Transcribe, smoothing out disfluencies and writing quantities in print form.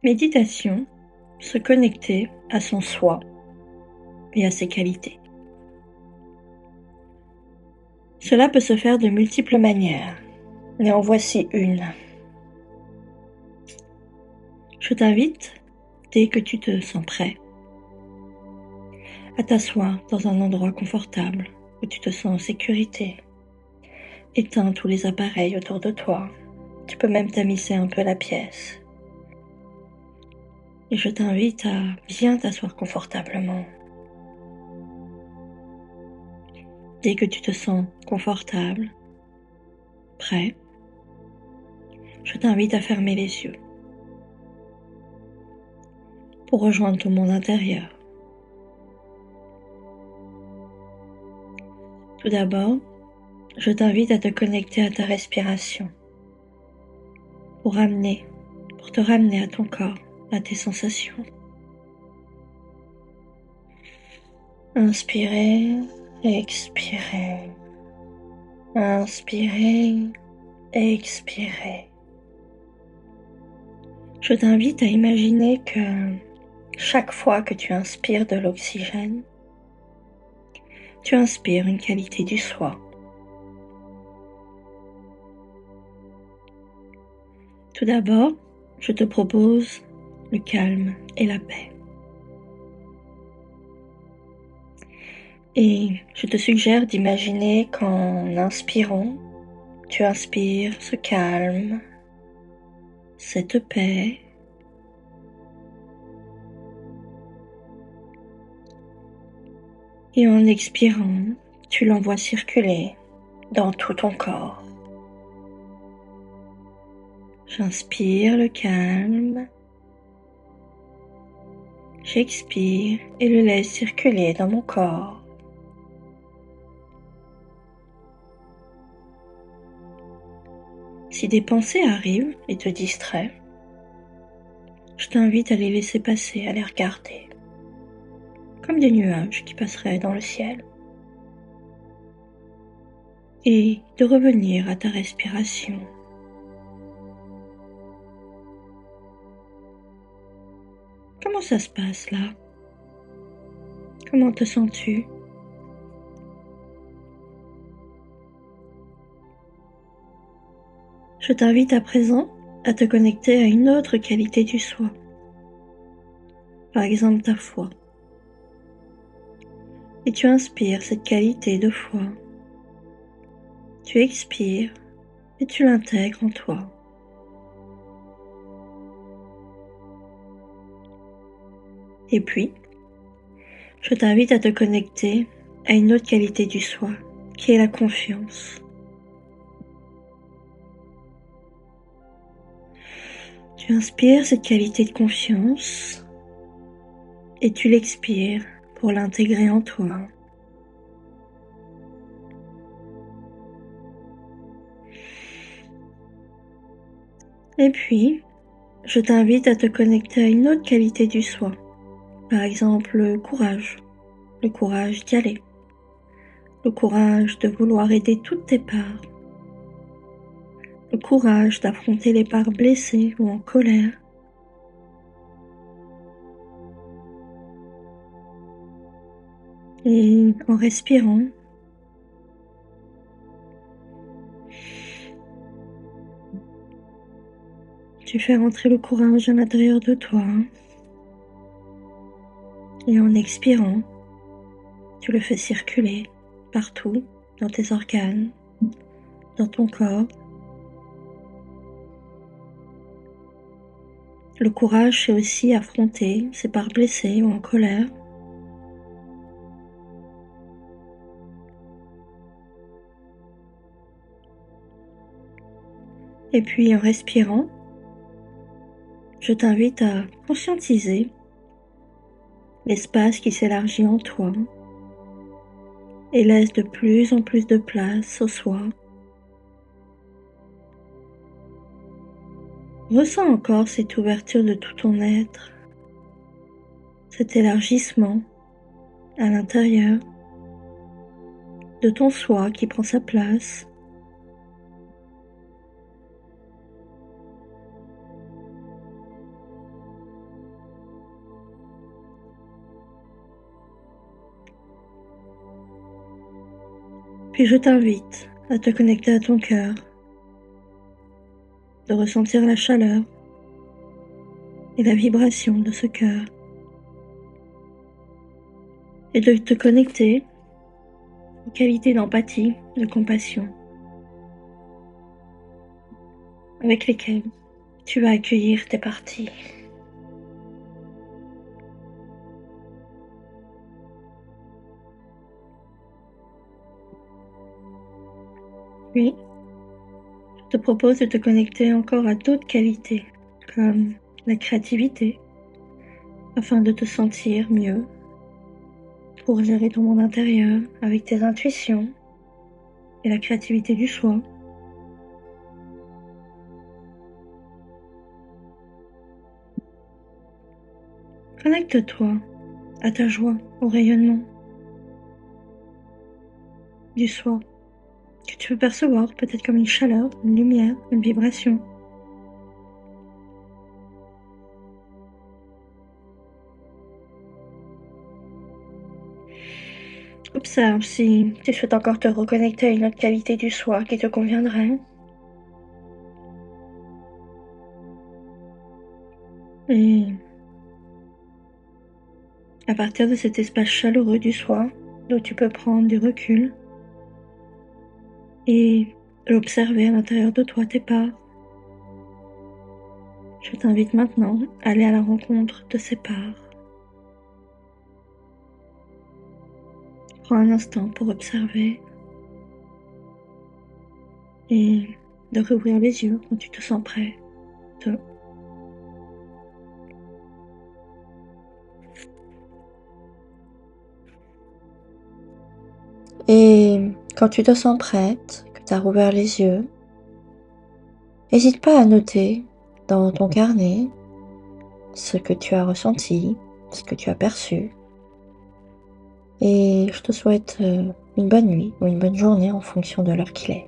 Méditation, se connecter à son soi et à ses qualités. Cela peut se faire de multiples manières, mais en voici une. Je t'invite, dès que tu te sens prêt, à t'asseoir dans un endroit confortable où tu te sens en sécurité. Éteins tous les appareils autour de toi. Tu peux même tamiser un peu la pièce. Et je t'invite à bien t'asseoir confortablement. Dès que tu te sens confortable, prêt, je t'invite à fermer les yeux pour rejoindre ton monde intérieur. Tout d'abord, je t'invite à te connecter à ta respiration pour te ramener à ton corps, à tes sensations. Inspirez, expirez. Inspirez, expirez. Je t'invite à imaginer que chaque fois que tu inspires de l'oxygène, tu inspires une qualité du soi. Tout d'abord, je te propose le calme et la paix. Et je te suggère d'imaginer qu'en inspirant, tu inspires ce calme, cette paix. Et en expirant, tu l'envoies circuler dans tout ton corps. J'inspire le calme. J'expire et le laisse circuler dans mon corps. Si des pensées arrivent et te distraient, je t'invite à les laisser passer, à les regarder, comme des nuages qui passeraient dans le ciel. Et de revenir à ta respiration. Comment ça se passe là? Comment te sens-tu? Je t'invite à présent à te connecter à une autre qualité du soi. Par exemple ta foi. Et tu inspires cette qualité de foi. Tu expires et tu l'intègres en toi. Et puis, je t'invite à te connecter à une autre qualité du soi, qui est la confiance. Tu inspires cette qualité de confiance et tu l'expires pour l'intégrer en toi. Et puis, je t'invite à te connecter à une autre qualité du soi. Par exemple, le courage d'y aller, le courage de vouloir aider toutes tes parts, le courage d'affronter les parts blessées ou en colère. Et en respirant, tu fais rentrer le courage à l'intérieur de toi. Et en expirant, tu le fais circuler partout dans tes organes, dans ton corps. Le courage, c'est aussi affronter ses parts blessées ou en colère. Et puis en respirant, je t'invite à conscientiser l'espace qui s'élargit en toi et laisse de plus en plus de place au soi. Ressens encore cette ouverture de tout ton être, cet élargissement à l'intérieur de ton soi qui prend sa place. Puis je t'invite à te connecter à ton cœur, de ressentir la chaleur et la vibration de ce cœur, et de te connecter aux qualités d'empathie, de compassion, avec lesquelles tu vas accueillir tes parties. Puis, je te propose de te connecter encore à d'autres qualités, comme la créativité, afin de te sentir mieux, pour gérer ton monde intérieur avec tes intuitions et la créativité du soi. Connecte-toi à ta joie, au rayonnement du soi, que tu peux percevoir peut-être comme une chaleur, une lumière, une vibration. Observe si tu souhaites encore te reconnecter à une autre qualité du soi qui te conviendrait. Et à partir de cet espace chaleureux du soi, d'où tu peux prendre du recul et l'observer à l'intérieur de toi, tes parts. Je t'invite maintenant à aller à la rencontre de ces parts. Prends un instant pour observer et de rouvrir les yeux quand tu te sens prêt. Et quand tu te sens prête, que tu as rouvert les yeux, n'hésite pas à noter dans ton carnet ce que tu as ressenti, ce que tu as perçu. Et je te souhaite une bonne nuit ou une bonne journée en fonction de l'heure qu'il est.